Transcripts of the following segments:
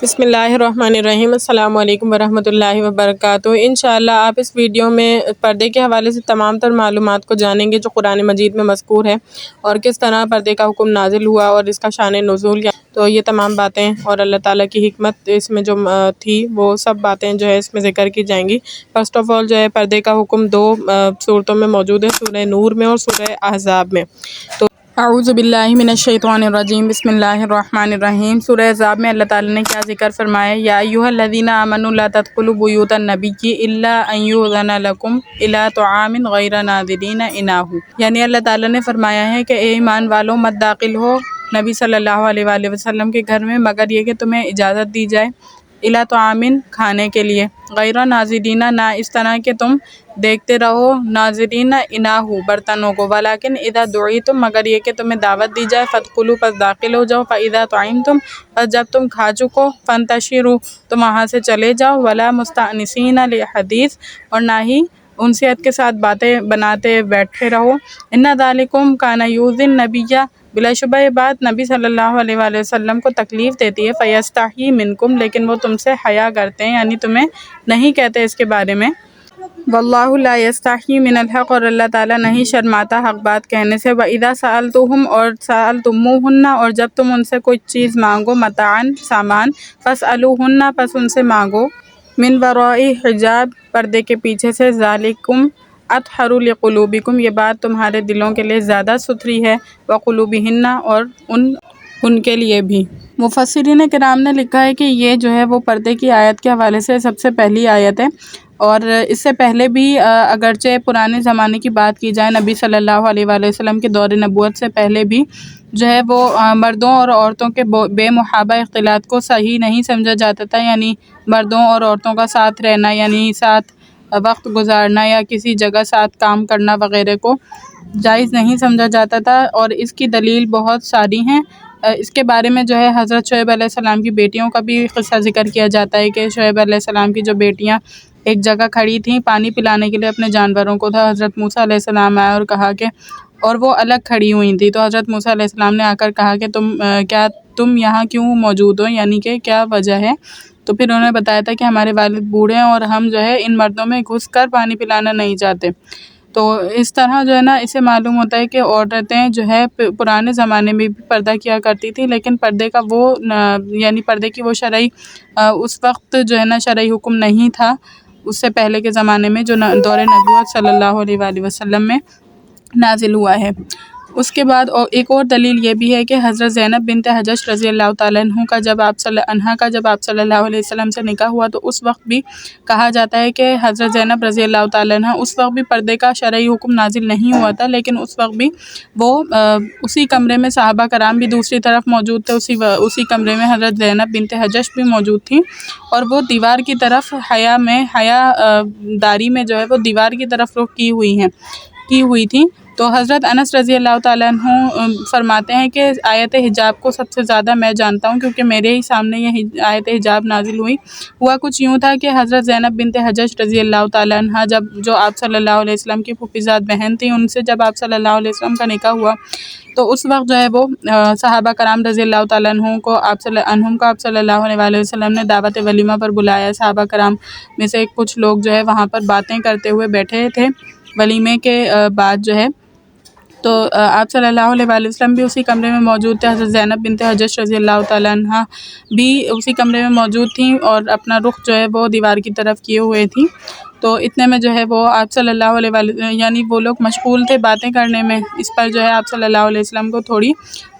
بسم اللہ الرحمن الرحیم۔ السلام علیکم ورحمۃ اللہ وبرکاتہ۔ انشاءاللہ آپ اس ویڈیو میں پردے کے حوالے سے تمام تر معلومات کو جانیں گے جو قرآن مجید میں مذکور ہے، اور کس طرح پردے کا حکم نازل ہوا اور اس کا شان نزول کیا۔ تو یہ تمام باتیں اور اللہ تعالیٰ کی حکمت اس میں جو تھی وہ سب باتیں جو ہے اس میں ذکر کی جائیں گی۔ فرسٹ آف آل جو ہے پردے کا حکم دو صورتوں میں موجود ہے، سورہ نور میں اور سورہ احزاب میں۔ تو اعوذ باللہ من الشیطان الرجیم، بسم اللہ الرحمن الرحیم۔ سورہ احزاب میں اللہ تعالیٰ نے کیا ذکر فرمایا؟ یا ایھا الذین آمنوا لا تدخلوا بیوت النبی الا ان یؤذن لکم الی طعام غیر ناظرین اناہ، یعنی اللہ تعالیٰ نے فرمایا ہے کہ اے ایمان والو مت داخل ہو نبی صلی اللہ علیہ وآلہ وسلم کے گھر میں مگر یہ کہ تمہیں اجازت دی جائے الی طعام کھانے کے لیے، غیر ناظرین نہ اس طرح کہ تم دیکھتے رہو، ناظرین اناہ برتنوں کو، ولیکن اذا دعیتم مگر یہ کہ تمہیں دعوت دی جائے، فادخلوا پس داخل ہو جاؤ، فاذا طعمتم پس جب تم کھا چکو، فانتشروا تو وہاں سے چلے جاؤ، ولا مستأنسین لحدیث اور نہ ہی انسیت کے ساتھ باتیں بناتے بیٹھے رہو، ان ذالکم کان یؤذی النبی بلا شبہ یہ بات نبی صلی اللہ علیہ وآلہ وسلم کو تکلیف دیتی ہے، فیستحیی منکم لیکن وہ تم سے حیا کرتے ہیں، یعنی تمہیں نہیں کہتے اس کے بارے میں، واللہ لا یستحیی من الحق اور اللہ تعالیٰ نہیں شرماتا حق بات کہنے سے، وَإِذَا سَأَلْتُهُمْ اور سَأَلْتُمُوهُنَّ اور جب تم ان سے کوئی چیز مانگو، متاعًا سامان، فَاسْأَلُوهُنَّ پس ان سے مانگو، من وراء حجاب پردے کے پیچھے سے، ذالکم اطہر لقلوبکم یہ بات تمہارے دلوں کے لیے زیادہ ستھری ہے، وقلوبہن اور ان کے لیے بھی۔ مفسرین کرام نے لکھا ہے کہ یہ جو ہے وہ پردے کی آیت کے حوالے سے سب سے پہلی آیت ہے، اور اس سے پہلے بھی اگرچہ پرانے زمانے کی بات کی جائے، نبی صلی اللہ علیہ وآلہ وسلم کے دور نبوت سے پہلے بھی جو ہے وہ مردوں اور عورتوں کے بے محابہ اختلاط کو صحیح نہیں سمجھا جاتا تھا، یعنی مردوں اور عورتوں کا ساتھ رہنا، یعنی ساتھ وقت گزارنا یا کسی جگہ ساتھ کام کرنا وغیرہ کو جائز نہیں سمجھا جاتا تھا، اور اس کی دلیل بہت ساری ہیں۔ اس کے بارے میں جو ہے حضرت شعیب علیہ السلام کی بیٹیوں کا بھی قصہ ذکر کیا جاتا ہے کہ شعیب علیہ السلام کی جو بیٹیاں ایک جگہ کھڑی تھیں پانی پلانے کے لیے اپنے جانوروں کو تھا، حضرت موسیٰ علیہ السلام آئے اور کہا کہ اور وہ الگ کھڑی ہوئی تھیں، تو حضرت موسیٰ علیہ السلام نے آ کر کہا کہ تم یہاں کیوں موجود ہو، یعنی کہ کیا وجہ ہے؟ تو پھر انہوں نے بتایا تھا کہ ہمارے والد بوڑھے ہیں اور ہم جو ہے ان مردوں میں گھس کر پانی پلانا نہیں چاہتے۔ تو اس طرح جو ہے نا اسے معلوم ہوتا ہے کہ عورتیں جو ہے پرانے زمانے میں بھی پردہ کیا کرتی تھی، لیکن پردے کا وہ یعنی پردے کی وہ شرعی اس وقت جو ہے نا شرعی حکم نہیں تھا اس سے پہلے کے زمانے میں جو دور نبوت صلی اللہ علیہ وآلہ وسلم میں نازل ہوا ہے۔ اس کے بعد ایک اور دلیل یہ بھی ہے کہ حضرت زینب بنت جحش رضی اللہ تعالیٰ عنہ کا جب آپ صلی اللہ علیہ وسلم سے نکاح ہوا تو اس وقت بھی کہا جاتا ہے کہ حضرت زینب رضی اللہ تعالیٰ عنہ اس وقت بھی پردے کا شرعی حکم نازل نہیں ہوا تھا، لیکن اس وقت بھی وہ اسی کمرے میں صحابہ کرام بھی دوسری طرف موجود تھے، اسی کمرے میں حضرت زینب بنت جحش بھی موجود تھیں، اور وہ دیوار کی طرف حیا داری میں جو ہے وہ دیوار کی طرف رخ کی ہوئی تھیں۔ تو حضرت انس رضی اللہ تعالیٰ عنہ فرماتے ہیں کہ آیت حجاب کو سب سے زیادہ میں جانتا ہوں کیونکہ میرے ہی سامنے یہ آیت حجاب نازل ہوا کچھ یوں تھا کہ حضرت زینب بنت جحش رضی اللہ تعالیٰ عنہ جو آپ صلی اللہ علیہ وسلم کی پھوپھیزاد بہن تھیں، ان سے جب آپ صلی اللہ علیہ وسلم کا نکاح ہوا تو اس وقت جو ہے وہ صحابہ کرام رضی اللہ تعالیٰ عنہ کو آپ صلی اللہ علیہ وآلہ وسلم نے دعوت ولیمہ پر بلایا۔ صحابہ کرام میں سے کچھ لوگ جو ہے وہاں پر باتیں کرتے ہوئے بیٹھے تھے ولیمے کے بعد جو ہے، تو آپ صلی اللہ علیہ وآلہ وسلم بھی اسی کمرے میں موجود تھے، حضرت زینب بنت جحش رضی اللہ تعالیٰ عنہ بھی اسی کمرے میں موجود تھیں اور اپنا رخ جو ہے وہ دیوار کی طرف کیے ہوئے تھیں۔ تو اتنے میں جو ہے وہ آپ صلی اللہ علیہ وآلہ یعنی وہ لوگ مشغول تھے باتیں کرنے میں، اس پر جو ہے آپ صلی اللہ علیہ وسلم کو تھوڑی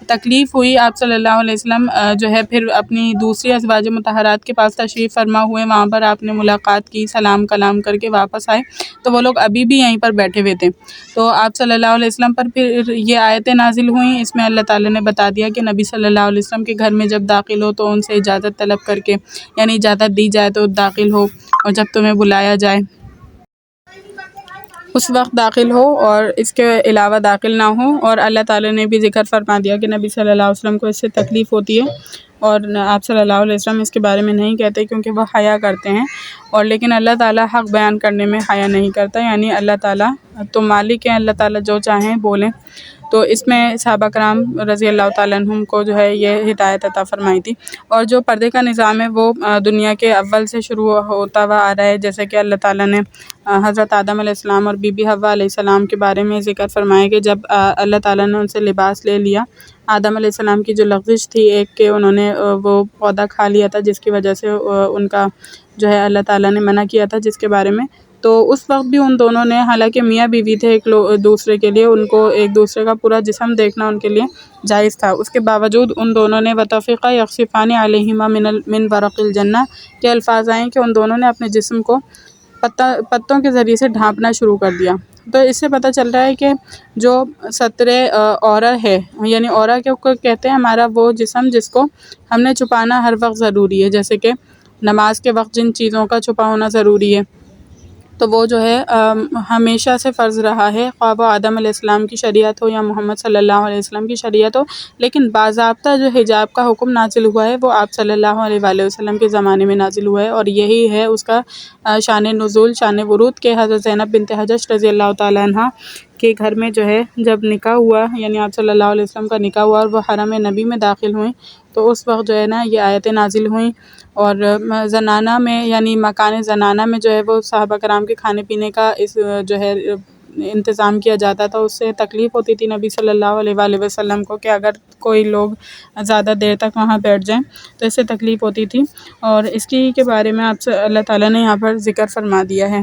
تکلیف ہوئی۔ آپ صلی اللہ علیہ وسلم جو ہے پھر اپنی دوسری ازواج مطہرات کے پاس تشریف فرما ہوئے، وہاں پر آپ نے ملاقات کی، سلام کلام کر کے واپس آئے، تو وہ لوگ ابھی بھی یہیں پر بیٹھے ہوئے تھے۔ تو آپ صلی اللہ علیہ وسلم پر پھر یہ آیتیں نازل ہوئیں، اس میں اللہ تعالیٰ نے بتا دیا کہ نبی صلی اللہ علیہ وسلم کے گھر میں جب داخل ہو تو ان سے اجازت طلب کر کے، یعنی اجازت دی جائے تو داخل ہو، اور جب تمہیں بلایا جائے اس وقت داخل ہو، اور اس کے علاوہ داخل نہ ہو۔ اور اللہ تعالیٰ نے بھی ذکر فرما دیا کہ نبی صلی اللہ علیہ وسلم کو اس سے تکلیف ہوتی ہے، اور آپ صلی اللہ علیہ وسلم اس کے بارے میں نہیں کہتے کیونکہ وہ حیا کرتے ہیں، اور لیکن اللہ تعالیٰ حق بیان کرنے میں حیا نہیں کرتا، یعنی اللہ تعالیٰ تو مالک ہیں، اللہ تعالیٰ جو چاہیں بولیں۔ تو اس میں صحابہ کرام رضی اللہ تعالیٰ عنہم کو جو ہے یہ ہدایت عطا فرمائی تھی۔ اور جو پردے کا نظام ہے وہ دنیا کے اول سے شروع ہوتا ہوا آ رہا ہے، جیسے کہ اللہ تعالیٰ نے حضرت آدم علیہ السلام اور بی بی حوا علیہ السلام کے بارے میں ذکر فرمایا کہ جب اللہ تعالیٰ نے ان سے لباس لے لیا، آدم علیہ السلام کی جو لغزش تھی ایک کہ انہوں نے وہ پودا کھا لیا تھا، جس کی وجہ سے ان کا جو ہے اللہ تعالیٰ نے منع کیا تھا جس کے بارے میں، تو اس وقت بھی ان دونوں نے، حالانکہ میاں بیوی تھے ایک دوسرے کے لیے، ان کو ایک دوسرے کا پورا جسم دیکھنا ان کے لیے جائز تھا، اس کے باوجود ان دونوں نے وَطَفِقَا يَخْصِفَانِ عَلَيْهِمَا مِنْ وَرَقِ الْجَنَّةِ کے الفاظ آئیں کہ ان دونوں نے اپنے جسم کو پتوں کے ذریعے سے ڈھانپنا شروع کر دیا۔ تو اس سے پتہ چل رہا ہے کہ جو ستر عورہ ہے، یعنی عورہ کو کہتے ہیں ہمارا وہ جسم جس کو ہم نے چھپانا ہر وقت ضروری ہے، جیسے کہ نماز کے وقت جن چیزوں کا چھپا ہونا ضروری ہے، تو وہ جو ہے ہمیشہ سے فرض رہا ہے، خواہ وہ آدم علیہ السلام کی شریعت ہو یا محمد صلی اللہ علیہ وسلم کی شریعت ہو، لیکن باضابطہ جو حجاب کا حکم نازل ہوا ہے وہ آپ صلی اللہ علیہ وآلہ وسلم کے زمانے میں نازل ہوا ہے، اور یہی ہے اس کا شان نزول، شان ورود کہ حضرت زینب بنت حجش رضی اللہ تعالیٰ عنہ کے گھر میں جو ہے جب نکاح ہوا، یعنی آپ صلی اللہ علیہ وسلم کا نکاح ہوا اور وہ حرم نبی میں داخل ہوئیں، تو اس وقت جو ہے نا یہ آیتیں نازل ہوئیں، اور زنانہ میں یعنی مکان زنانہ میں جو ہے وہ صحابہ کرام کے کھانے پینے کا اس جو ہے انتظام کیا جاتا تھا، اس سے تکلیف ہوتی تھی نبی صلی اللہ علیہ وآلہ وسلم کو کہ اگر کوئی لوگ زیادہ دیر تک وہاں بیٹھ جائیں تو اس سے تکلیف ہوتی تھی، اور اس کی کے بارے میں آپ سے اللہ تعالیٰ نے یہاں پر ذکر فرما دیا ہے۔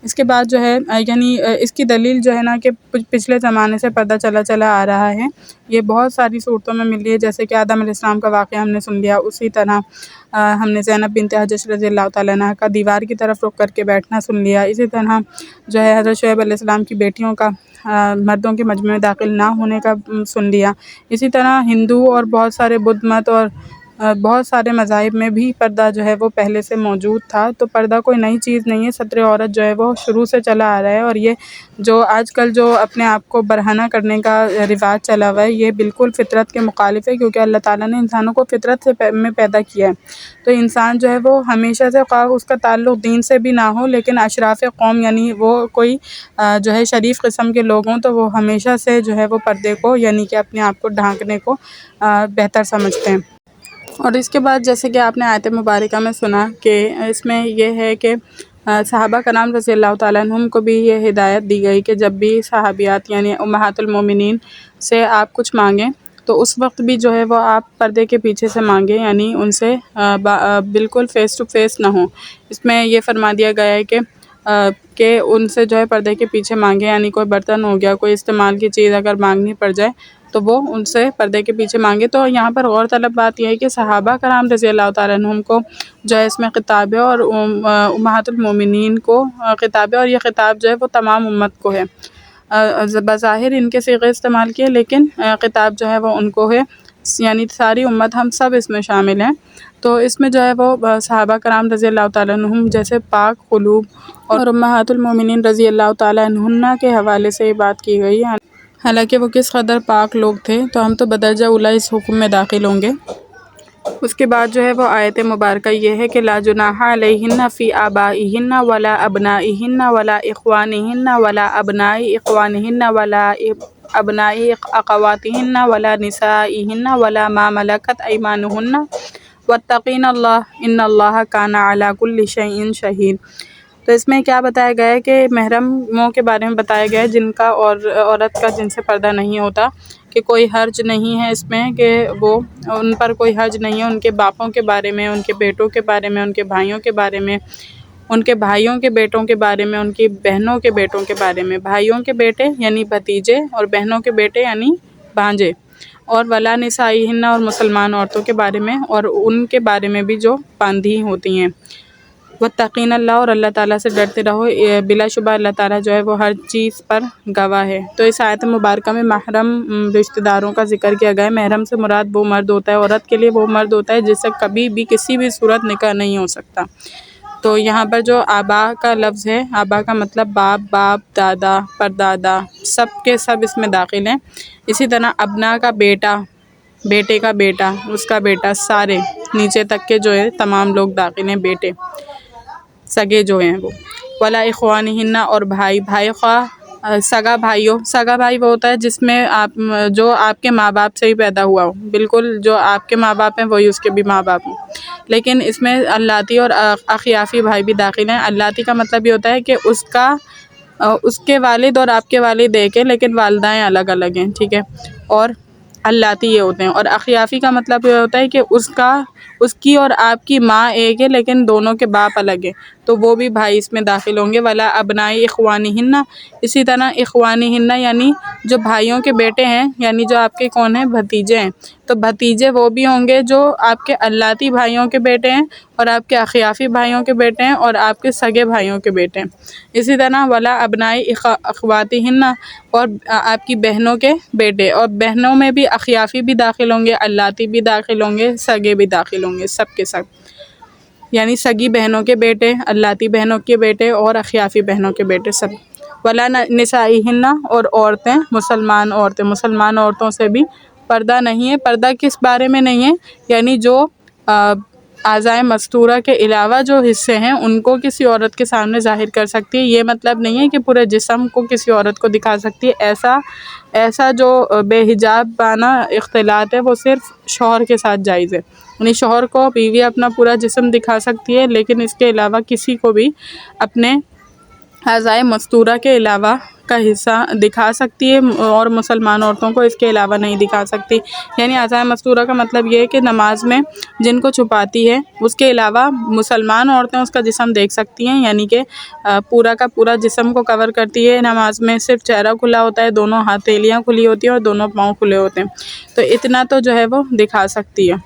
اس کے بعد جو ہے یعنی اس کی دلیل جو ہے نا کہ پچھلے زمانے سے پتہ چلا آ رہا ہے، یہ بہت ساری صورتوں میں مل رہی ہے، جیسے کہ آدم علیہ السلام کا واقعہ ہم نے سن لیا، اسی طرح ہم نے زینب بنت حجش رضی اللہ تعالیٰ عنہ کا دیوار کی طرف رخ کر کے بیٹھنا سن لیا، اسی طرح جو ہے حضرت شعیب علیہ السلام کی بیٹیوں کا مردوں کے مجمع میں داخل نہ ہونے کا سن لیا، اسی طرح ہندو اور بہت سارے بدھ مت اور بہت سارے مذاہب میں بھی پردہ جو ہے وہ پہلے سے موجود تھا، تو پردہ کوئی نئی چیز نہیں ہے، ستر عورت جو ہے وہ شروع سے چلا آ رہا ہے، اور یہ جو آج کل جو اپنے آپ کو برہنہ کرنے کا رواج چلا ہوا ہے یہ بالکل فطرت کے مخالف ہے، کیونکہ اللہ تعالیٰ نے انسانوں کو فطرت سے میں پیدا کیا ہے، تو انسان جو ہے وہ ہمیشہ سے، خواہ اس کا تعلق دین سے بھی نہ ہو لیکن اشراف قوم یعنی وہ کوئی جو ہے شریف قسم کے لوگ ہوں، تو وہ ہمیشہ سے جو ہے وہ پردے کو یعنی کہ اپنے آپ کو ڈھانکنے کو بہتر سمجھتے ہیں۔ اور اس کے بعد جیسے کہ آپ نے آیت مبارکہ میں سنا کہ اس میں یہ ہے کہ صحابہ کرام رضی اللہ تعالیٰ عنہم کو بھی یہ ہدایت دی گئی کہ جب بھی صحابیات یعنی امہات المومنین سے آپ کچھ مانگیں تو اس وقت بھی جو ہے وہ آپ پردے کے پیچھے سے مانگیں، یعنی ان سے بالکل فیس ٹو فیس نہ ہوں۔ اس میں یہ فرما دیا گیا ہے کہ ان سے جو ہے پردے کے پیچھے مانگیں، یعنی کوئی برتن ہو گیا، کوئی استعمال کی چیز اگر مانگنی پڑ جائے تو وہ ان سے پردے کے پیچھے مانگے۔ تو یہاں پر غور طلب بات یہ ہے کہ صحابہ کرام رضی اللہ تعالیٰ عنہم کو جو ہے اس میں خطاب ہے، اور امہات المومنین کو خطاب ہے، اور یہ خطاب جو ہے وہ تمام امت کو ہے، بظاہر ان کے صیغے استعمال کیے لیکن خطاب جو ہے وہ ان کو ہے، یعنی ساری امت، ہم سب اس میں شامل ہیں۔ تو اس میں جو ہے وہ صحابہ کرام رضی اللہ تعالیٰ عنہم جیسے پاک قلوب اور امہات المومنین رضی اللہ تعالیٰ عنہن کے حوالے سے یہ بات کی گئی ہے، حالانکہ وہ کس قدر پاک لوگ تھے، تو ہم تو بدرجہ اولی اس حکم میں داخل ہوں گے۔ اس کے بعد جو ہے وہ آیت مبارکہ یہ ہے کہ لا جناح علیہن فی آبائہن ولا ابنائہن ولا اخوانہن ولا ابنائی اخوانہن ولا ابنائی اخواتہن ولا نسائہن ولا ما ملکت ایمانہن واتقین اللہ ان اللہ کان علی کل شیء شہید۔ تو اس میں کیا بتایا گیا ہے کہ محرموں کے بارے میں بتایا گیا ہے جن کا اور عورت کا جن سے پردہ نہیں ہوتا، کہ کوئی حرج نہیں ہے اس میں، کہ وہ ان پر کوئی حرج نہیں ہے، ان کے باپوں کے بارے میں، ان کے بیٹوں کے بارے میں، ان کے بھائیوں کے بارے میں، ان کے بھائیوں کے بیٹوں کے بارے میں، ان کی بہنوں کے بیٹوں کے بارے میں، بھائیوں کے بیٹے یعنی بھتیجے اور بہنوں کے بیٹے یعنی بھانجے، اور ولا نسائہن اور مسلمان عورتوں کے بارے میں، اور ان کے بارے میں بھی جو باندھی ہوتی ہیں، واتقین اللہ اور اللہ تعالیٰ سے ڈرتے رہو، بلا شبہ اللہ تعالیٰ جو ہے وہ ہر چیز پر گواہ ہے۔ تو اس آیت مبارکہ میں محرم رشتہ داروں کا ذکر کیا گیا ہے۔ محرم سے مراد وہ مرد ہوتا ہے، عورت کے لیے وہ مرد ہوتا ہے جس سے کبھی بھی کسی بھی صورت نکاح نہیں ہو سکتا۔ تو یہاں پر جو آبا کا لفظ ہے، آبا کا مطلب باپ، دادا، پردادا، سب کے سب اس میں داخل ہیں۔ اسی طرح ابنا کا بیٹا، بیٹے کا بیٹا، اس کا بیٹا، سارے نیچے تک کے جو ہے تمام لوگ داخل ہیں، بیٹے سگے جو ہیں وہ، ولا اخوانہن اور بھائی خواہ سگا بھائی وہ ہوتا ہے جس میں جو آپ کے ماں باپ سے ہی پیدا ہوا ہو، بالکل جو آپ کے ماں باپ ہیں وہی اس کے بھی ماں باپ ہیں، لیکن اس میں اللاتی اور اخیافی بھائی بھی داخل ہیں۔ اللاتی کا مطلب یہ ہوتا ہے کہ اس کے والد اور آپ کے والد ایک ہیں لیکن والدائیں الگ الگ ہیں، ٹھیک ہے، اور اللاتی یہ ہوتے ہیں۔ اور اخیافی کا مطلب یہ ہوتا ہے کہ اس کی اور آپ کی ماں ایک ہے لیکن دونوں کے باپ الگ ہیں، تو وہ بھی بھائی اس میں داخل ہوں گے۔ ولا ابنائی اخوانہن، اسی طرح اخوانہن یعنی جو بھائیوں کے بیٹے ہیں، یعنی جو آپ کے کون ہیں، بھتیجے ہیں، تو بھتیجے وہ بھی ہوں گے جو آپ کے اللاتی بھائیوں کے بیٹے ہیں اور آپ کے اخیافی بھائیوں کے بیٹے ہیں اور آپ کے سگے بھائیوں کے بیٹے ہیں۔ اسی طرح ولا ابنائی اخواتہن، اور آپ کی بہنوں کے بیٹے، اور بہنوں میں بھی اخیافی بھی داخل ہوں گے، اللاتی بھی داخل ہوں گے، سگے بھی داخل ہوں گے، سب کے سب، یعنی سگی بہنوں کے بیٹے، اللاتی بہنوں کے بیٹے اور اخیافی بہنوں کے بیٹے سب۔ ولا نسائہن، اور مسلمان عورتوں سے بھی پردہ نہیں ہے۔ پردہ کس بارے میں نہیں ہے؟ یعنی جو اعضائے مستورہ کے علاوہ جو حصے ہیں ان کو کسی عورت کے سامنے ظاہر کر سکتی ہے، یہ مطلب نہیں ہے کہ پورے جسم کو کسی عورت کو دکھا سکتی ہے۔ ایسا جو بے حجاب بانا اختلاط ہے وہ صرف شوہر کے ساتھ جائز ہے، یعنی شوہر کو بیوی اپنا پورا جسم دکھا سکتی ہے لیکن اس کے علاوہ کسی کو بھی اپنے اعضائے مستورہ کے علاوہ کا حصہ دکھا سکتی ہے، اور مسلمان عورتوں کو اس کے علاوہ نہیں دکھا سکتی۔ یعنی اعضائے مستورہ کا مطلب یہ ہے کہ نماز میں جن کو چھپاتی ہے اس کے علاوہ مسلمان عورتیں اس کا جسم دیکھ سکتی ہیں، یعنی کہ پورا کا پورا جسم کو کور کرتی ہے۔ نماز میں صرف چہرہ کھلا ہوتا ہے، دونوں ہتھیلیاں کھلی ہوتی ہیں اور دونوں پاؤں کھلے ہوتے ہیں، تو اتنا تو جو ہے وہ دکھا سکتی ہے۔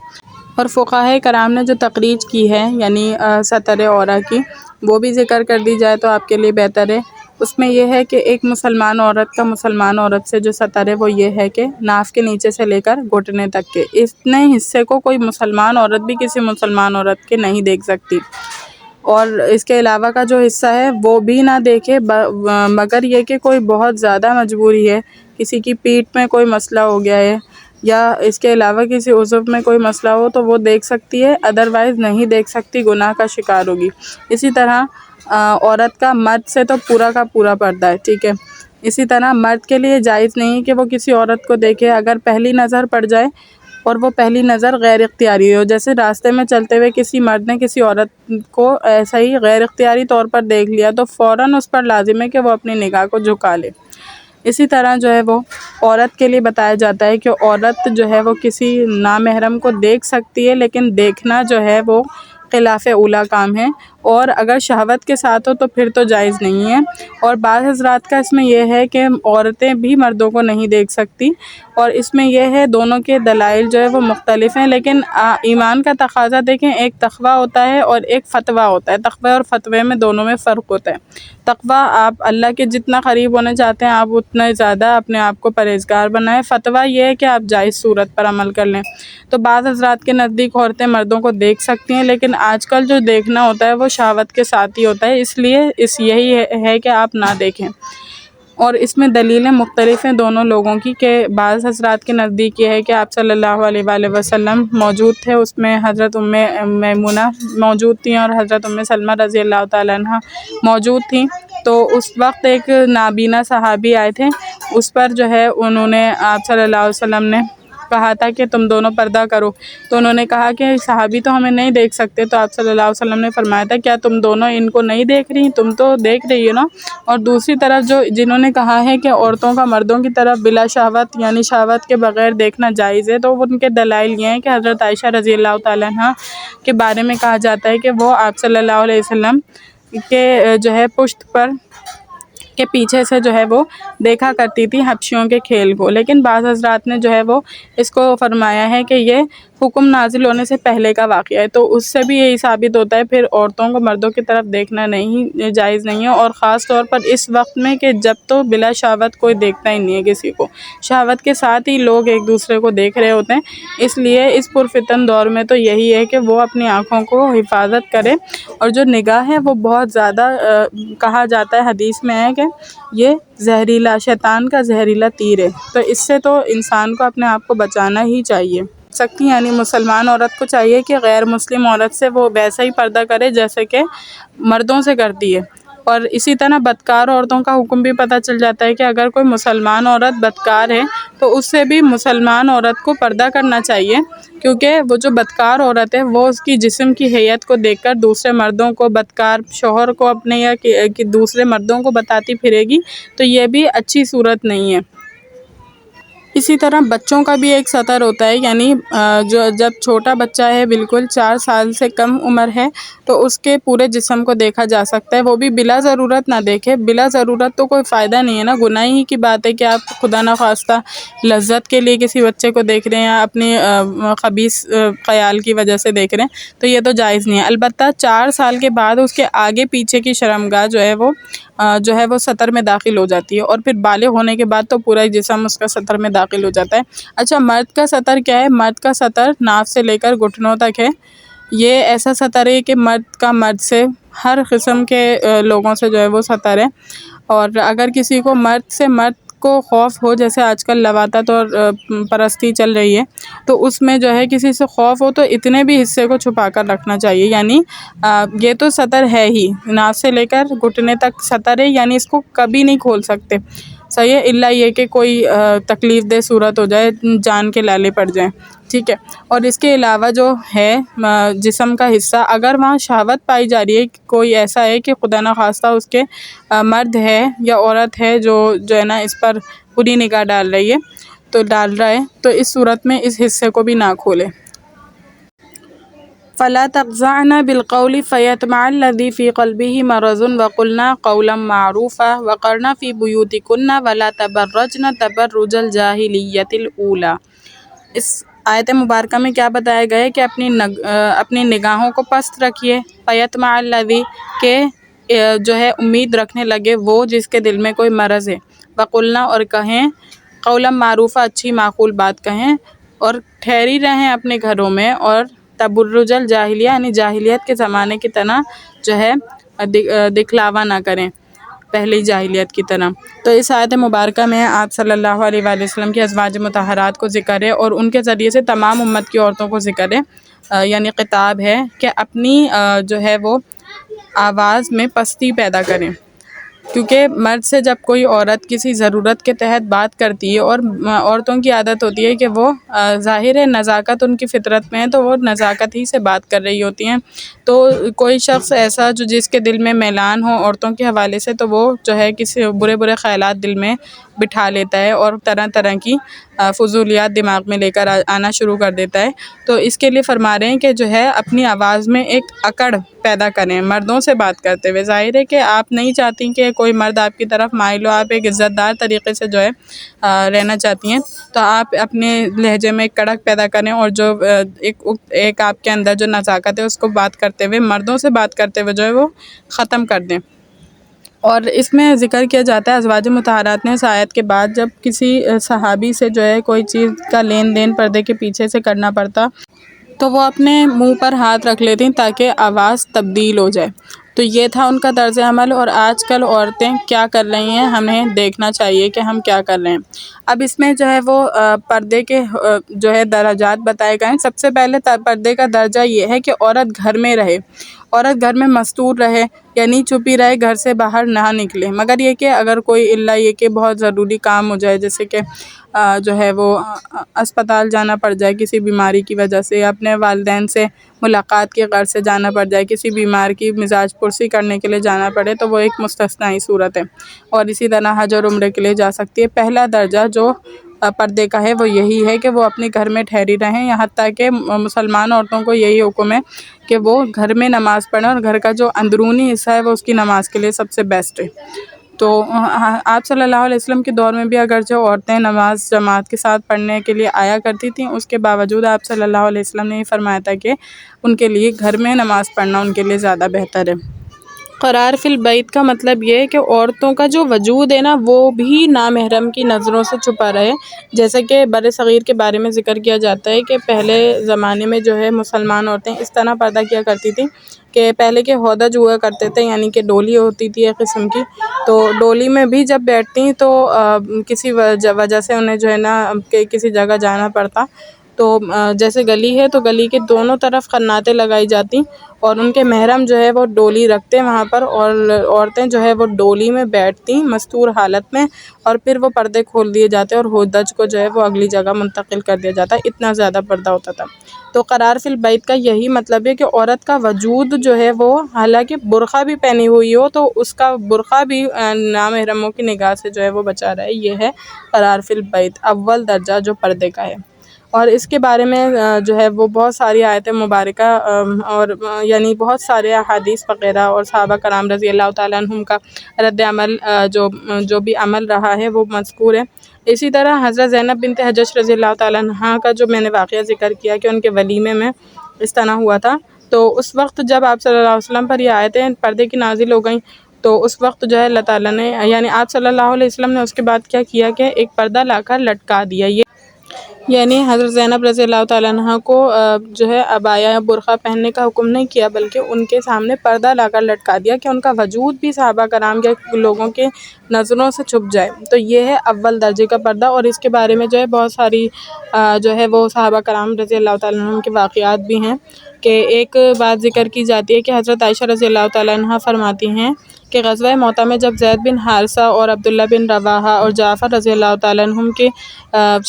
اور فقہائے کرام نے جو تقریر کی ہے یعنی ستر عورہ کی، وہ بھی ذکر کر دی جائے تو آپ کے لیے بہتر ہے۔ اس میں یہ ہے کہ ایک مسلمان عورت کا مسلمان عورت سے جو ستر ہے وہ یہ ہے کہ ناف کے نیچے سے لے کر گھٹنے تک کے اتنے حصے کو کوئی مسلمان عورت بھی کسی مسلمان عورت کے نہیں دیکھ سکتی، اور اس کے علاوہ کا جو حصہ ہے وہ بھی نہ دیکھے، مگر یہ کہ کوئی بہت زیادہ مجبوری ہے، کسی کی پیٹھ میں کوئی مسئلہ ہو گیا ہے یا اس کے علاوہ کسی عضو میں کوئی مسئلہ ہو تو وہ دیکھ سکتی ہے، ادروائز نہیں دیکھ سکتی، گناہ کا شکار ہوگی۔ اسی طرح عورت کا مرد سے تو پورا کا پورا پردہ ہے، ٹھیک ہے۔ اسی طرح مرد کے لیے جائز نہیں کہ وہ کسی عورت کو دیکھے، اگر پہلی نظر پڑ جائے اور وہ پہلی نظر غیر اختیاری ہو، جیسے راستے میں چلتے ہوئے کسی مرد نے کسی عورت کو ایسا ہی غیر اختیاری طور پر دیکھ لیا تو فوراً اس پر لازم ہے کہ وہ اپنی نگاہ کو جھکا لے۔ اسی طرح جو ہے وہ عورت کے لیے بتایا جاتا ہے کہ عورت جو ہے وہ کسی نامحرم کو دیکھ سکتی ہے، لیکن دیکھنا جو ہے وہ خلاف اولیٰ کام ہے، اور اگر شہوت کے ساتھ ہو تو پھر تو جائز نہیں ہے۔ اور بعض حضرات کا اس میں یہ ہے کہ عورتیں بھی مردوں کو نہیں دیکھ سکتی، اور اس میں یہ ہے دونوں کے دلائل جو ہے وہ مختلف ہیں، لیکن ایمان کا تقاضا دیکھیں، ایک تقوی ہوتا ہے اور ایک فتویٰ ہوتا ہے۔ تقوی اور فتوے میں دونوں میں فرق ہوتا ہے۔ تقوی آپ اللہ کے جتنا قریب ہونا چاہتے ہیں آپ اتنا زیادہ اپنے آپ کو پرہیزگار بنائیں، فتویٰ یہ ہے کہ آپ جائز صورت پر عمل کر لیں۔ تو بعض حضرات کے نزدیک عورتیں مردوں کو دیکھ سکتی ہیں، لیکن آج کل جو دیکھنا ہوتا ہے وہ شہوت کے ساتھ ہی ہوتا ہے، اس لیے یہی ہے کہ آپ نہ دیکھیں۔ اور اس میں دلیلیں مختلف ہیں دونوں لوگوں کی، کہ بعض حضرات کے نزدیک یہ ہے کہ آپ صلی اللہ علیہ وآلہ وسلم موجود تھے، اس میں حضرت میمونہ موجود تھیں اور حضرت سلمہ رضی اللہ تعالیٰ عنہ موجود تھیں، تو اس وقت ایک نابینا صحابی آئے تھے، اس پر جو ہے انہوں نے آپ صلی اللہ علیہ وسلم نے کہا تھا کہ تم دونوں پردہ کرو، تو انہوں نے کہا کہ صحابی تو ہمیں نہیں دیکھ سکتے، تو آپ صلی اللہ علیہ وسلم نے فرمایا تھا کیا تم دونوں ان کو نہیں دیکھ رہی، تم تو دیکھ رہی ہو نا۔ اور دوسری طرف جنہوں نے کہا ہے کہ عورتوں کا مردوں کی طرف بلا شہوت یعنی شہوت کے بغیر دیکھنا جائز ہے، تو ان کے دلائل یہ ہیں کہ حضرت عائشہ رضی اللہ تعالیٰ عنہ کے بارے میں کہا جاتا ہے کہ وہ آپ صلی اللہ علیہ وسلم کے جو ہے پشت پر کے پیچھے سے جو ہے وہ دیکھا کرتی تھی حبشیوں کے کھیل کو، لیکن بعض حضرات نے جو ہے وہ اس کو فرمایا ہے کہ یہ حکم نازل ہونے سے پہلے کا واقعہ ہے، تو اس سے بھی یہی ثابت ہوتا ہے پھر عورتوں کو مردوں کی طرف دیکھنا نہیں جائز نہیں ہے، اور خاص طور پر اس وقت میں کہ جب تو بلا شہوت کوئی دیکھتا ہی نہیں ہے کسی کو، شہوت کے ساتھ ہی لوگ ایک دوسرے کو دیکھ رہے ہوتے ہیں، اس لیے اس پرفتن دور میں تو یہی ہے کہ وہ اپنی آنکھوں کو حفاظت کرے، اور جو نگاہ ہے وہ بہت زیادہ کہا جاتا ہے حدیث میں ہے کہ یہ زہریلا شیطان کا زہریلا تیر ہے، تو اس سے تو انسان کو اپنے آپ کو بچانا ہی چاہیے۔ یعنی مسلمان عورت کو چاہیے کہ غیر مسلم عورت سے وہ ویسا ہی پردہ کرے جیسے کہ مردوں سے کرتی ہے، اور اسی طرح بدکار عورتوں کا حکم بھی پتہ چل جاتا ہے کہ اگر کوئی مسلمان عورت بدکار ہے تو اس سے بھی مسلمان عورت کو پردہ کرنا چاہیے، کیونکہ وہ جو بدکار عورت ہے وہ اس کی جسم کی ہیئت کو دیکھ کر دوسرے مردوں کو، بدکار شوہر کو اپنے یا کہ دوسرے مردوں کو بتاتی پھرے گی، تو یہ بھی اچھی صورت نہیں ہے۔ اسی طرح بچوں کا بھی ایک سطر ہوتا ہے، یعنی جب چھوٹا بچہ ہے، بالکل 4 سال سے کم عمر ہے، تو اس کے پورے جسم کو دیکھا جا سکتا ہے، وہ بھی بلا ضرورت نہ دیکھے۔ بلا ضرورت تو کوئی فائدہ نہیں ہے نا، گناہ ہی کی بات ہے کہ آپ خدا نخواستہ لذت کے لیے کسی بچے کو دیکھ رہے ہیں یا اپنی خبیث خیال کی وجہ سے دیکھ رہے ہیں، تو یہ تو جائز نہیں ہے۔ البتہ 4 سال کے بعد اس کے آگے پیچھے کی شرمگاہ جو ہے وہ سطر میں داخل ہو جاتی ہے، اور پھر بالغ ہونے کے بعد تو پورا ہی جسم اس کا سطر میں داخل ہو جاتا ہے۔ اچھا، مرد کا سطر کیا ہے؟ مرد کا سطر ناف سے لے کر گھٹنوں تک ہے۔ یہ ایسا سطر ہے کہ مرد سے ہر قسم کے لوگوں سے جو ہے وہ سطر ہے، اور اگر کسی کو مرد کو خوف ہو، جیسے آج کل لواطت اور پرستی چل رہی ہے، تو اس میں جو ہے کسی سے خوف ہو تو اتنے بھی حصے کو چھپا کر رکھنا چاہیے، یعنی یہ تو سطر ہے ہی، ناف سے لے کر گھٹنے تک سطر ہے، یعنی اس کو کبھی نہیں کھول سکتے، صحیح ہے، الا یہ کہ کوئی تکلیف دہ صورت ہو جائے، جان کے لالے پڑ جائیں، ٹھیک ہے۔ اور اس کے علاوہ جو ہے جسم کا حصہ، اگر وہاں شہوت پائی جا رہی ہے، کوئی ایسا ہے کہ خدا نخواستہ اس کے مرد ہے یا عورت ہے جو ہے نا اس پر بری نگاہ ڈال رہا ہے، تو اس صورت میں اس حصے کو بھی نہ کھولے۔ فَلَا تَخْضَعْنَ بِالْقَوْلِ فَيَطْمَعَ الَّذِي فِي قَلْبِهِ مَرَضٌ وَقُلْنَا قَوْلًا مَّعْرُوفًا وَقَرْنَ فِي بُيُوتِكُنَّ وَلَا تَبَرَّجْنَ تَبَرُّجَ الْجَاهِلِيَّةِ الْأُولَىٰ۔ اس آیت مبارکہ میں کیا بتایا گیا ہے کہ اپنی نگاہوں کو پست رکھیے، فَيَطْمَعَ الَّذِي کہ جو ہے امید رکھنے لگے وہ جس کے دل میں کوئی مرض ہے، وَقُلْنَا اور کہیں، قَوْلًا مَّعْرُوفًا اچھی معقول بات کہیں، اور ٹھہری رہیں اپنے گھروں میں، اور تبرج الجاہلیہ یعنی جاہلیت کے زمانے کی طرح جو ہے دکھلاوا نہ کریں، پہلی جاہلیت کی طرح۔ تو اس آیت مبارکہ میں آپ صلی اللہ علیہ وآلہ وسلم کی ازواج مطہرات کو ذکر ہے، اور ان کے ذریعے سے تمام امت کی عورتوں کو ذکر ہے، یعنی خطاب ہے کہ اپنی جو ہے وہ آواز میں پستی پیدا کریں، کیونکہ مرد سے جب کوئی عورت کسی ضرورت کے تحت بات کرتی ہے، اور عورتوں کی عادت ہوتی ہے کہ وہ ظاہر ہے نزاکت ان کی فطرت میں ہے، تو وہ نزاکت ہی سے بات کر رہی ہوتی ہیں، تو کوئی شخص ایسا جس کے دل میں میلان ہو عورتوں کے حوالے سے، تو وہ جو ہے کسی برے خیالات دل میں بٹھا لیتا ہے، اور طرح طرح کی فضولیات دماغ میں لے کر آنا شروع کر دیتا ہے۔ تو اس کے لیے فرما رہے ہیں کہ جو ہے اپنی آواز میں ایک اکڑ پیدا کریں مردوں سے بات کرتے ہوئے۔ ظاہر ہے کہ آپ نہیں چاہتی کہ کوئی مرد آپ کی طرف مائل ہو، آپ ایک عزت دار طریقے سے جو ہے رہنا چاہتی ہیں، تو آپ اپنے لہجے میں ایک کڑک پیدا کریں، اور جو ایک آپ کے اندر جو نزاکت ہے اس کو بات کرتے ہوئے، مردوں سے بات کرتے ہوئے جو ہے وہ ختم کر دیں۔ اور اس میں ذکر کیا جاتا ہے ازواج مطہرات نے اس آیت کے بعد جب کسی صحابی سے جو ہے کوئی چیز کا لین دین پردے کے پیچھے سے کرنا پڑتا، تو وہ اپنے منہ پر ہاتھ رکھ لیتی تاکہ آواز تبدیل ہو جائے۔ تو یہ تھا ان کا طرز عمل، اور آج کل عورتیں کیا کر رہی ہیں ہمیں دیکھنا چاہیے کہ ہم کیا کر رہے ہیں۔ اب اس میں جو ہے وہ پردے کے جو ہے درجات بتائے گئے ہیں۔ سب سے پہلے پردے کا درجہ یہ ہے کہ عورت گھر میں رہے، عورت گھر میں مستور رہے، یعنی چھپی رہے، گھر سے باہر نہ نکلے، مگر یہ کہ اگر کوئی اللہ یہ کہ بہت ضروری کام ہو جائے، جیسے کہ جو ہے وہ اسپتال جانا پڑ جائے کسی بیماری کی وجہ سے، یا اپنے والدین سے ملاقات کے غرض سے جانا پڑ جائے، کسی بیمار کی مزاج پرسی کرنے کے لیے جانا پڑے، تو وہ ایک مستثنی صورت ہے، اور اسی طرح حج اور عمرے کے لیے جا سکتی ہے۔ پہلا درجہ جو پردے کا ہے وہ یہی ہے کہ وہ اپنے گھر میں ٹھہری رہیں، یہاں تک کہ مسلمان عورتوں کو یہی حکم ہے کہ وہ گھر میں نماز پڑھیں، اور گھر کا جو اندرونی حصہ ہے وہ اس کی نماز کے لیے سب سے بیسٹ ہے۔ تو آپ صلی اللہ علیہ وسلم کے دور میں بھی اگر جو عورتیں نماز جماعت کے ساتھ پڑھنے کے لیے آیا کرتی تھیں، اس کے باوجود آپ صلی اللہ علیہ وسلم نے یہ فرمایا تھا کہ ان کے لیے گھر میں نماز پڑھنا ان کے لیے زیادہ بہتر ہے۔ قرار فی البیت کا مطلب یہ ہے کہ عورتوں کا جو وجود ہے نا وہ بھی نامحرم کی نظروں سے چھپا رہے، جیسے کہ بر صغیر کے بارے میں ذکر کیا جاتا ہے کہ پہلے زمانے میں جو ہے مسلمان عورتیں اس طرح پردہ کیا کرتی تھیں کہ پہلے کے ہودج ہوا کرتے تھے، یعنی کہ ڈولی ہوتی تھی ایک قسم کی، تو ڈولی میں بھی جب بیٹھتی تو کسی وجہ سے انہیں جو ہے نا کہ کسی جگہ جانا پڑتا، تو جیسے گلی ہے تو گلی کے دونوں طرف قناتیں لگائی جاتی اور ان کے محرم جو ہے وہ ڈولی رکھتے وہاں پر، اور عورتیں جو ہے وہ ڈولی میں بیٹھتی مستور حالت میں، اور پھر وہ پردے کھول دیے جاتے اور ہودج کو جو ہے وہ اگلی جگہ منتقل کر دیا جاتا. اتنا زیادہ پردہ ہوتا تھا. تو قرار فی البیت کا یہی مطلب ہے کہ عورت کا وجود جو ہے وہ حالانکہ برقع بھی پہنی ہوئی ہو تو اس کا برقع بھی نامحرموں کی نگاہ سے جو ہے وہ بچا رہے. یہ ہے قرار فی البیت، اول درجہ جو پردے کا ہے. اور اس کے بارے میں جو ہے وہ بہت ساری آیت مبارکہ اور یعنی بہت سارے احادیث وغیرہ اور صحابہ کرام رضی اللہ تعالیٰ عنہم کا رد عمل جو بھی عمل رہا ہے وہ مذکور ہے. اسی طرح حضرت زینب بنت حجش رضی اللہ تعالیٰ عنہا کا جو میں نے واقعہ ذکر کیا کہ ان کے ولیمے میں اس طرح ہوا تھا، تو اس وقت جب آپ صلی اللہ علیہ وسلم پر یہ آیتیں پردے کی نازل ہو گئیں تو اس وقت جو ہے اللہ تعالیٰ نے یعنی آپ صلی اللہ علیہ وسلم نے اس کے بعد کیا کیا کہ ایک پردہ لا کر لٹکا دیا. یہ یعنی حضرت زینب رضی اللہ تعالیٰ عنہ کو جو ہے عبایا یا برقع پہننے کا حکم نہیں کیا، بلکہ ان کے سامنے پردہ لا کر لٹکا دیا کہ ان کا وجود بھی صحابہ کرام کے لوگوں کے نظروں سے چھپ جائے. تو یہ ہے اول درجے کا پردہ. اور اس کے بارے میں جو ہے بہت ساری جو ہے وہ صحابہ کرام رضی اللہ تعالیٰ عنہ کے واقعات بھی ہیں کہ ایک بات ذکر کی جاتی ہے کہ حضرت عائشہ رضی اللہ تعالیٰ عنہ فرماتی ہیں کہ غزوہ موطا میں جب زید بن حارثہ اور عبداللہ بن رواحہ اور جعفر رضی اللہ تعالیٰ عنہم کے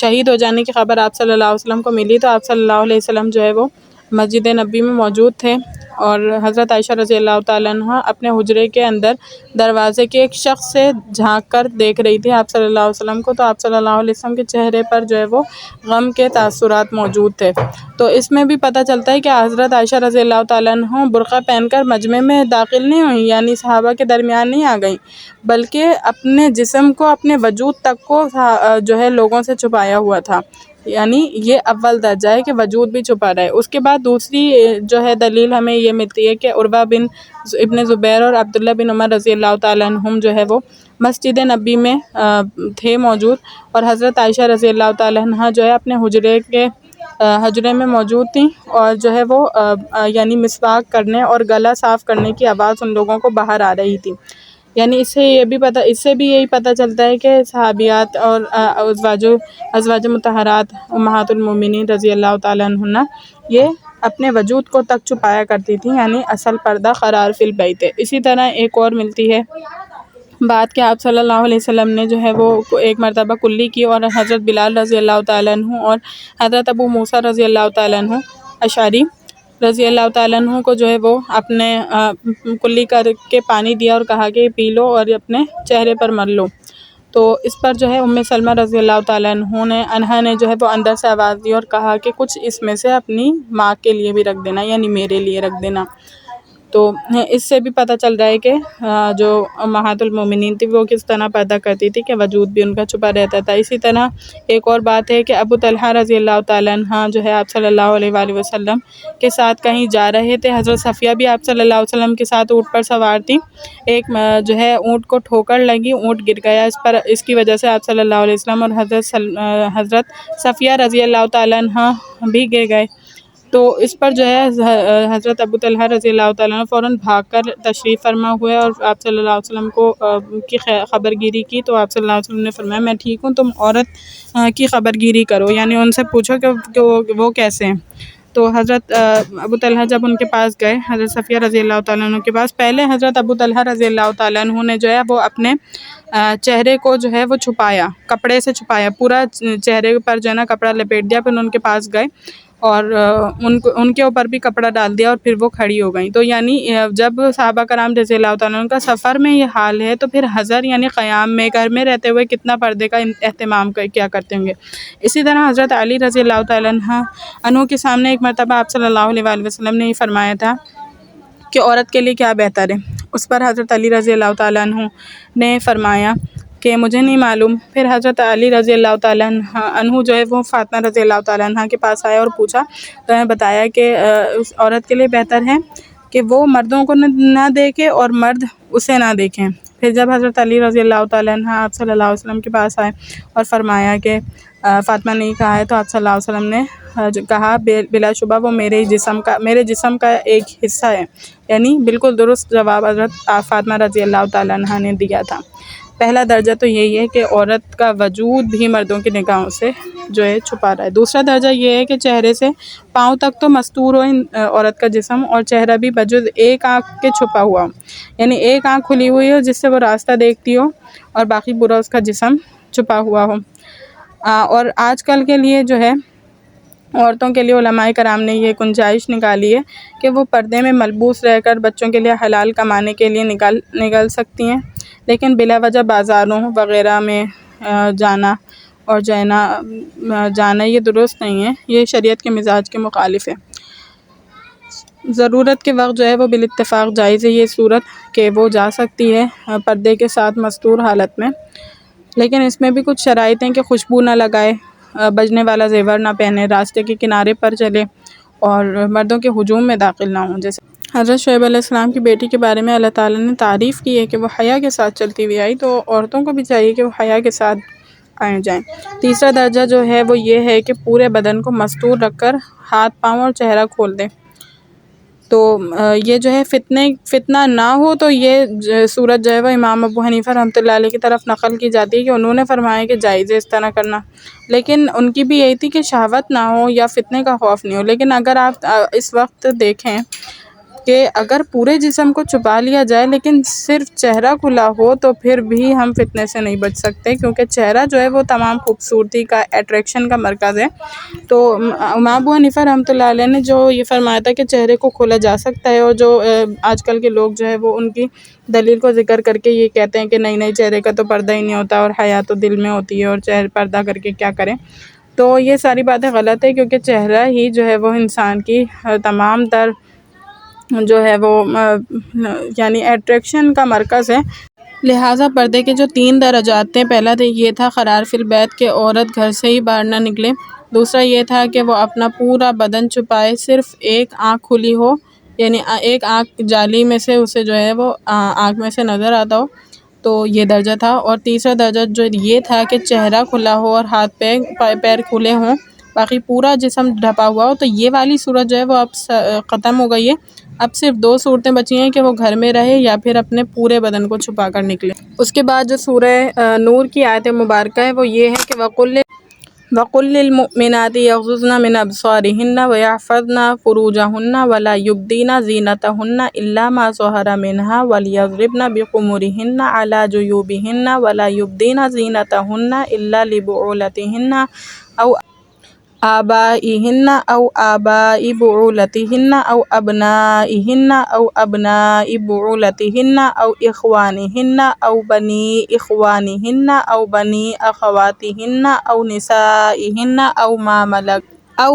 شہید ہو جانے کی خبر آپ صلی اللہ علیہ وسلم کو ملی تو آپ صلی اللہ علیہ وسلم جو ہے وہ مسجد نبی میں موجود تھے، اور حضرت عائشہ رضی اللہ تعالیٰ عنہ اپنے حجرے کے اندر دروازے کے ایک شخص سے جھانک کر دیکھ رہی تھی آپ صلی اللہ علیہ وسلم کو. تو آپ صلی اللہ علیہ وسلم کے چہرے پر جو ہے وہ غم کے تاثرات موجود تھے. تو اس میں بھی پتہ چلتا ہے کہ حضرت عائشہ رضی اللہ تعالیٰ عنہ برقع پہن کر مجمع میں داخل نہیں ہوئیں، یعنی صحابہ کے درمیان نہیں آ گئیں، بلکہ اپنے جسم کو، اپنے وجود تک کو جو ہے لوگوں سے چھپایا ہوا تھا. یعنی یہ اول درجہ ہے کہ وجود بھی چھپا رہے. اس کے بعد دوسری جو ہے دلیل ہمیں یہ ملتی ہے کہ عروہ بن ابن زبیر اور عبداللہ بن عمر رضی اللہ تعالیٰ عنہم جو ہے وہ مسجد نبی میں تھے موجود، اور حضرت عائشہ رضی اللہ تعالیٰ عنہ جو ہے اپنے حجرے میں موجود تھیں، اور جو ہے وہ یعنی مسواک کرنے اور گلا صاف کرنے کی آواز ان لوگوں کو باہر آ رہی تھی. یعنی اس سے بھی یہی پتہ چلتا ہے کہ صحابیات اور ازواج مطہرات امہات المومنین رضی اللہ تعالیٰ عنہ یہ اپنے وجود کو تک چھپایا کرتی تھیں، یعنی اصل پردہ قرار فی البیت ہے. اسی طرح ایک اور ملتی ہے بات کہ آپ صلی اللہ علیہ وسلم نے جو ہے وہ ایک مرتبہ کلی کی، اور حضرت بلال رضی اللہ تعالیٰ عنہ اور حضرت ابو موسیٰ رضی اللہ تعالیٰ عنہ اشعری رضی اللہ تعالیٰ عنہ کو جو ہے وہ اپنے کلی کر کے پانی دیا اور کہا کہ پی لو اور اپنے چہرے پر مل لو. تو اس پر جو ہے ام سلمہ رضی اللہ تعالیٰ عنہا نے جو ہے وہ اندر سے آواز دی اور کہا کہ کچھ اس میں سے اپنی ماں کے لیے بھی رکھ دینا، یعنی میرے لیے رکھ دینا. تو اس سے بھی پتہ چل رہا ہے کہ جو امہات المومنین تھی وہ کس طرح پردہ کرتی تھی کہ وجود بھی ان کا چھپا رہتا تھا. اسی طرح ایک اور بات ہے کہ ابو طلحہ رضی اللہ تعالیٰ عنہ جو ہے آپ صلی اللہ علیہ وآلہ وسلم کے ساتھ کہیں جا رہے تھے. حضرت صفیہ بھی آپ صلی اللہ علیہ وسلم کے ساتھ اونٹ پر سوار تھی. ایک جو ہے اونٹ کو ٹھوکر لگی، اونٹ گر گیا. اس کی وجہ سے آپ صلی اللہ علیہ وسلم اور حضرت صفیہ رضی اللہ تعالیٰ عنہ بھی گر گئے. تو اس پر جو ہے حضرت ابو طلحہ رضی اللہ تعالیٰ عنہ فوراً بھاگ کر تشریف فرما ہوئے اور آپ صلی اللہ علیہ وسلم کو کی خبر گیری کی. تو آپ صلی اللہ علیہ وسلم نے فرمایا میں ٹھیک ہوں، تم عورت کی خبر گیری کرو، یعنی ان سے پوچھو کہ وہ کیسے ہیں. تو حضرت ابو طلحہ جب ان کے پاس گئے حضرت صفیہ رضی اللہ تعالیٰ عنہ کے پاس، پہلے حضرت ابو طلحہ رضی اللہ تعالیٰ عنہ نے جو ہے وہ اپنے چہرے کو جو ہے وہ چھپایا، کپڑے سے چھپایا، پورا چہرے پر جو ہے نا کپڑا لپیٹ دیا. پھر ان کے پاس گئے اور ان کے اوپر بھی کپڑا ڈال دیا اور پھر وہ کھڑی ہو گئیں. تو یعنی جب صحابہ کرام رضی اللہ تعالیٰ عنہ کا سفر میں یہ حال ہے تو پھر حضر یعنی قیام میں گھر میں رہتے ہوئے کتنا پردے کا اہتمام کیا کرتے ہوں گے. اسی طرح حضرت علی رضی اللہ تعالیٰ عنہ کے سامنے ایک مرتبہ آپ صلی اللہ علیہ وآلہ وسلم نے یہ فرمایا تھا کہ عورت کے لیے کیا بہتر ہے. اس پر حضرت علی رضی اللہ تعالیٰ عنہ نے فرمایا کہ مجھے نہیں معلوم. پھر حضرت علی رضی اللہ تعالیٰ عنہ جو ہے وہ فاطمہ رضی اللہ تعالیٰ عنہ کے پاس آیا اور پوچھا، تو انہیں بتایا کہ اس عورت کے لیے بہتر ہے کہ وہ مردوں کو نہ دیکھے اور مرد اسے نہ دیکھیں. پھر جب حضرت علی رضی اللہ تعالیٰ عنہ آپ صلی اللہ علیہ وسلم کے پاس آئے اور فرمایا کہ فاطمہ نے کہا ہے، تو آپ صلی اللہ علیہ وسلم نے کہا بلا شبہ وہ میرے جسم کا ایک حصہ ہے. یعنی بالکل درست جواب حضرت فاطمہ رضی اللہ تعالیٰ عنہ نے دیا تھا. پہلا درجہ تو یہی ہے کہ عورت کا وجود بھی مردوں کی نگاہوں سے جو ہے چھپا رہا ہے۔ دوسرا درجہ یہ ہے کہ چہرے سے پاؤں تک تو مستور ہو عورت کا جسم، اور چہرہ بھی بجز ایک آنکھ کے چھپا ہوا ہو، یعنی ایک آنکھ کھلی ہوئی ہو جس سے وہ راستہ دیکھتی ہو، اور باقی پورا اس کا جسم چھپا ہوا ہو۔ اور آج کل کے لیے جو ہے عورتوں کے لیے علماء کرام نے یہ گنجائش نکالی ہے کہ وہ پردے میں ملبوس رہ کر بچوں کے لیے حلال کمانے کے لیے نکل سکتی ہیں، لیکن بلا وجہ بازاروں وغیرہ میں جانا اور جانا یہ درست نہیں ہے، یہ شریعت کے مزاج کے مخالف ہے۔ ضرورت کے وقت جو ہے وہ بالاتفاق جائز ہے یہ صورت کہ وہ جا سکتی ہے پردے کے ساتھ مستور حالت میں، لیکن اس میں بھی کچھ شرائط ہیں کہ خوشبو نہ لگائے، بجنے والا زیور نہ پہنے، راستے کے کنارے پر چلے، اور مردوں کے ہجوم میں داخل نہ ہوں۔ جیسے حضرت شعیب علیہ السلام کی بیٹی کے بارے میں اللہ تعالیٰ نے تعریف کی ہے کہ وہ حیا کے ساتھ چلتی ہوئی آئی، تو عورتوں کو بھی چاہیے کہ وہ حیا کے ساتھ آئیں جائیں۔ تیسرا درجہ جو ہے وہ یہ ہے کہ پورے بدن کو مستور رکھ کر ہاتھ پاؤں اور چہرہ کھول دیں۔ تو یہ جو ہے فتنہ نہ ہو، تو یہ صورت جو ہے وہ امام ابو حنیفہ رحمۃ اللہ علیہ کی طرف نقل کی جاتی ہے کہ انہوں نے فرمایا کہ جائز ہے اس طرح کرنا، لیکن ان کی بھی یہی تھی کہ شہوت نہ ہو یا فتنے کا خوف نہیں ہو۔ لیکن اگر آپ اس وقت دیکھیں کہ اگر پورے جسم کو چھپا لیا جائے لیکن صرف چہرہ کھلا ہو تو پھر بھی ہم فتنے سے نہیں بچ سکتے، کیونکہ چہرہ جو ہے وہ تمام خوبصورتی کا، اٹریکشن کا مرکز ہے۔ تو امام ابو حنیفہ رحمۃ اللہ علیہ نے جو یہ فرمایا تھا کہ چہرے کو کھولا جا سکتا ہے، اور جو آج کل کے لوگ جو ہے وہ ان کی دلیل کو ذکر کر کے یہ کہتے ہیں کہ نہیں چہرے کا تو پردہ ہی نہیں ہوتا اور حیا تو دل میں ہوتی ہے، اور چہرے پردہ کر کے کیا کریں، تو یہ ساری باتیں غلط ہے، کیونکہ چہرہ ہی جو ہے وہ انسان کی تمام تر جو ہے وہ یعنی اٹریکشن کا مرکز ہے۔ لہٰذا پردے کے جو 3 درجات تھے، پہلا یہ تھا قرار فی البیت کہ عورت گھر سے ہی باہر نہ نکلے، دوسرا یہ تھا کہ وہ اپنا پورا بدن چھپائے، صرف ایک آنکھ کھلی ہو، یعنی ایک آنکھ جالی میں سے اسے جو ہے وہ آنکھ میں سے نظر آتا ہو، تو یہ درجہ تھا۔ اور تیسرا درجہ جو یہ تھا کہ چہرہ کھلا ہو اور ہاتھ پیر کھلے ہوں، باقی پورا جسم ڈھپا ہوا ہو۔ تو یہ والی صورت جو ہے وہ اب ختم ہو گئی ہے، اب صرف 2 صورتیں بچی ہیں کہ وہ گھر میں رہے یا پھر اپنے پورے بدن کو چھپا کر نکلے۔ اس کے بعد جو سورہ نور کی آیت مبارکہ ہے وہ یہ ہے کہ وَقُلْ لِلْمُؤْمِنَاتِ يَغْضُضْنَ مِنْ أَبْصَارِهِنَّ وَيَحْفَظْنَ فُرُوجَهُنَّ وَلَا يُبْدِينَ زِينَتَهُنَّ إِلَّا مَا ظَهَرَ مِنْهَا وَلْيَضْرِبْنَ بِخُمُرِهِنَّ عَلَى جُيُوبِهِنَّ وَلَا يُبْدِينَ زِينَتَهُنَّ إِلَّا لِبُعُولَتِهِنَّ أَوْ آبائهن أو آباء بعولتهن أو أبنائهن أو أبناء بعولتهن أو إخوانهن أو بني إخوانهن أو بني أخواتهن أو نسائهن أو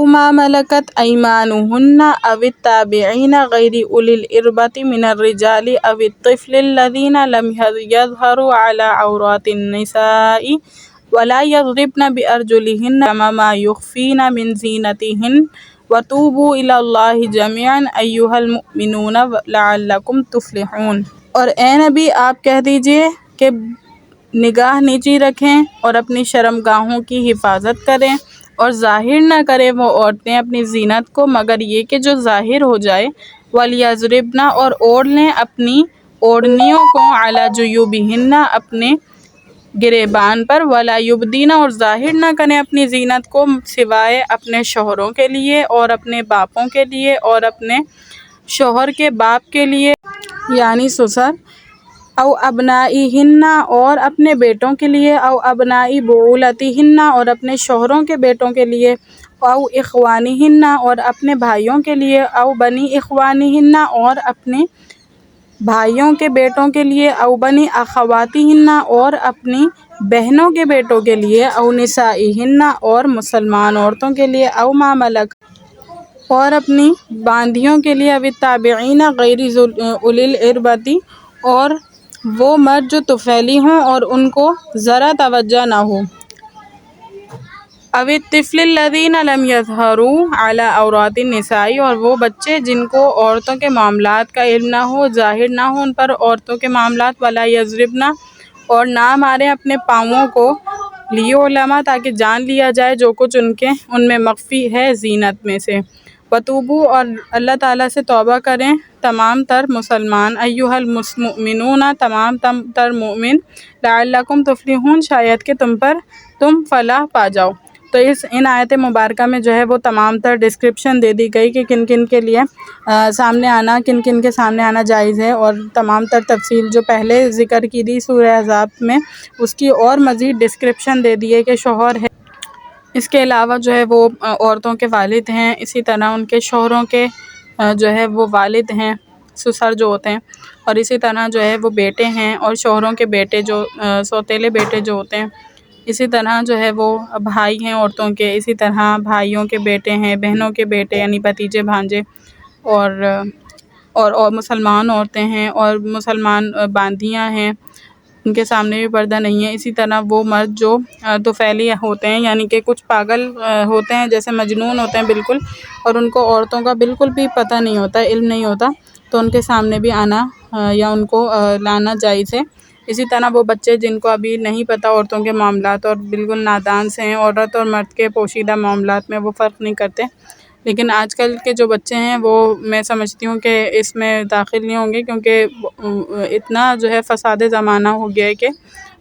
ما ملكت أيمانهن أو التابعين غير أولي الإربة من الرجال أو الطفل الذين لم يظهروا على عورات النساء ولا يضربن بأرجلهن ما يخفين من زينتهن وتوبوا إلى الله جميعا أيها المؤمنون لعلكم تفلحون۔ اور اے نبی آپ کہہ دیجئے کہ نگاہ نیچی رکھیں اور اپنی شرمگاہوں کی حفاظت کریں، اور ظاہر نہ کریں وہ عورتیں اپنی زینت کو مگر یہ کہ جو ظاہر ہو جائے، وَلْيَضْرِبْنَ اور اوڑھ لیں اپنی اوڑھنیوں کو، عَلَى جُيُوبِهِنَّ اپنے گریبان پر، ولا یبدین اور ظاہر نہ کریں اپنی زینت کو سوائے اپنے شوہروں کے لیے اور اپنے باپوں کے لیے اور اپنے شوہر کے باپ کے لیے یعنی سسر، او ابنائہن اور اپنے بیٹوں کے لیے، او ابنائی بعولتہن اور اپنے شوہروں کے بیٹوں کے لیے، او اخوانہن اور اپنے بھائیوں کے لیے، او بنی اخوانہن اور اپنے بھائیوں کے بیٹوں کے لیے، او بنی اخواتہن اور اپنی بہنوں کے بیٹوں کے لیے، او نسائہن اور مسلمان عورتوں کے لیے، او ما ملک اور اپنی باندیوں کے لیے، او التابعین غیر اولی الاربۃ اور وہ مرد جو طفیلی ہوں اور ان کو ذرا توجہ نہ ہو، او الطفل الذین لم یظہروا علی عورات النساء اور وہ بچے جن کو عورتوں کے معاملات کا علم نہ ہو، ظاہر نہ ہو ان پر عورتوں کے معاملات، ولا یضربن اور نہ ماریں اپنے پاؤں کو، لیعلم تاکہ جان لیا جائے جو کچھ ان میں مخفی ہے زینت میں سے، وتوبوا اور اللہ تعالیٰ سے توبہ کریں، تمام تر مسلمان، ایھا المؤمنون تمام تر مومن، لعلکم تفلحون شاید کہ تم فلاح پا جاؤ۔ تو ان آیت مبارکہ میں جو ہے وہ تمام تر ڈسکرپشن دے دی گئی کہ کن کن کے لیے سامنے آنا، کن کن کے سامنے آنا جائز ہے، اور تمام تر تفصیل جو پہلے ذکر کی تھی سورہ احزاب میں اس کی اور مزید ڈسکرپشن دے دی ہے کہ شوہر ہے، اس کے علاوہ جو ہے وہ عورتوں کے والد ہیں، اسی طرح ان کے شوہروں کے جو ہے وہ والد ہیں، سسر جو ہوتے ہیں، اور اسی طرح جو ہے وہ بیٹے ہیں اور شوہروں کے بیٹے جو سوتیلے بیٹے جو ہوتے ہیں، اسی طرح جو ہے وہ بھائی ہیں عورتوں کے، اسی طرح بھائیوں کے بیٹے ہیں، بہنوں کے بیٹے یعنی بھتیجے بھانجے، اور مسلمان عورتیں ہیں اور مسلمان باندیاں ہیں، ان کے سامنے بھی پردہ نہیں ہے۔ اسی طرح وہ مرد جو طفیلی ہوتے ہیں یعنی کہ کچھ پاگل ہوتے ہیں، جیسے مجنون ہوتے ہیں بالکل، اور ان کو عورتوں کا بالکل بھی پتہ نہیں ہوتا، علم نہیں ہوتا، تو ان کے سامنے بھی آنا یا ان کو لانا جائز ہے۔ اسی طرح وہ بچے جن کو ابھی نہیں پتہ عورتوں کے معاملات اور بالکل نادان سے ہیں، عورت اور مرد کے پوشیدہ معاملات میں وہ فرق نہیں کرتے، لیکن آج کل کے جو بچے ہیں وہ میں سمجھتی ہوں کہ اس میں داخل نہیں ہوں گے، کیونکہ اتنا جو ہے فساد زمانہ ہو گیا ہے کہ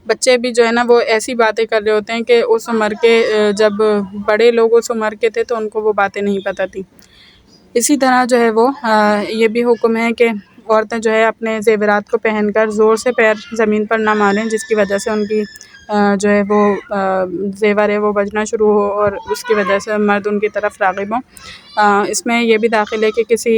بچے بھی جو ہے نا وہ ایسی باتیں کر رہے ہوتے ہیں کہ اس عمر کے جب بڑے لوگ اس عمر کے تھے تو ان کو وہ باتیں نہیں پتہ تھی۔ اسی طرح جو ہے وہ یہ بھی حکم ہے کہ عورتیں جو ہے اپنے زیورات کو پہن کر زور سے پیر زمین پر نہ ماریں، جس کی وجہ سے ان کی جو ہے وہ زیور ہے وہ بجنا شروع ہو اور اس کی وجہ سے مرد ان کی طرف راغب ہوں۔ اس میں یہ بھی داخل ہے کہ کسی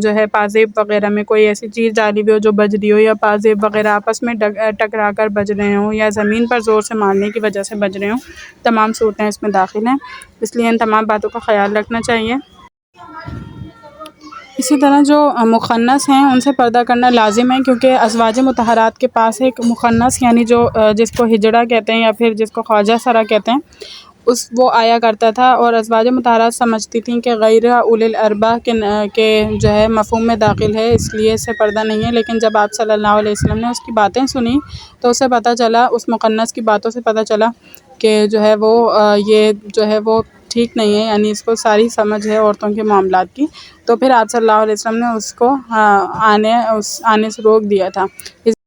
جو ہے پازیب وغیرہ میں کوئی ایسی چیز ڈالی ہوئی ہو جو بج رہی ہو، یا پازیب وغیرہ آپس میں ٹکرا کر بج رہے ہوں، یا زمین پر زور سے مارنے کی وجہ سے بج رہے ہوں، تمام صورتیں اس میں داخل ہیں، اس لیے ان تمام باتوں کا خیال رکھنا چاہیے۔ اسی طرح جو مخنث ہیں ان سے پردہ کرنا لازم ہے، کیونکہ ازواج مطہرات کے پاس ایک مخنث یعنی جو جس کو ہجڑا کہتے ہیں یا پھر جس کو خواجہ سرا کہتے ہیں وہ آیا کرتا تھا، اور ازواج مطہرات سمجھتی تھیں کہ غیر اولی الاربہ کے جو ہے مفہوم میں داخل ہے، اس لیے اس سے پردہ نہیں ہے، لیکن جب آپ صلی اللہ علیہ وسلم نے اس کی باتیں سنی تو اسے پتہ چلا، اس مخنث کی باتوں سے پتہ چلا کہ جو ہے وہ یہ جو ہے وہ ٹھیک نہیں ہے، یعنی اس کو ساری سمجھ ہے عورتوں کے معاملات کی، تو پھر آپ صلی اللہ علیہ وسلم نے اس کو آنے سے روک دیا تھا۔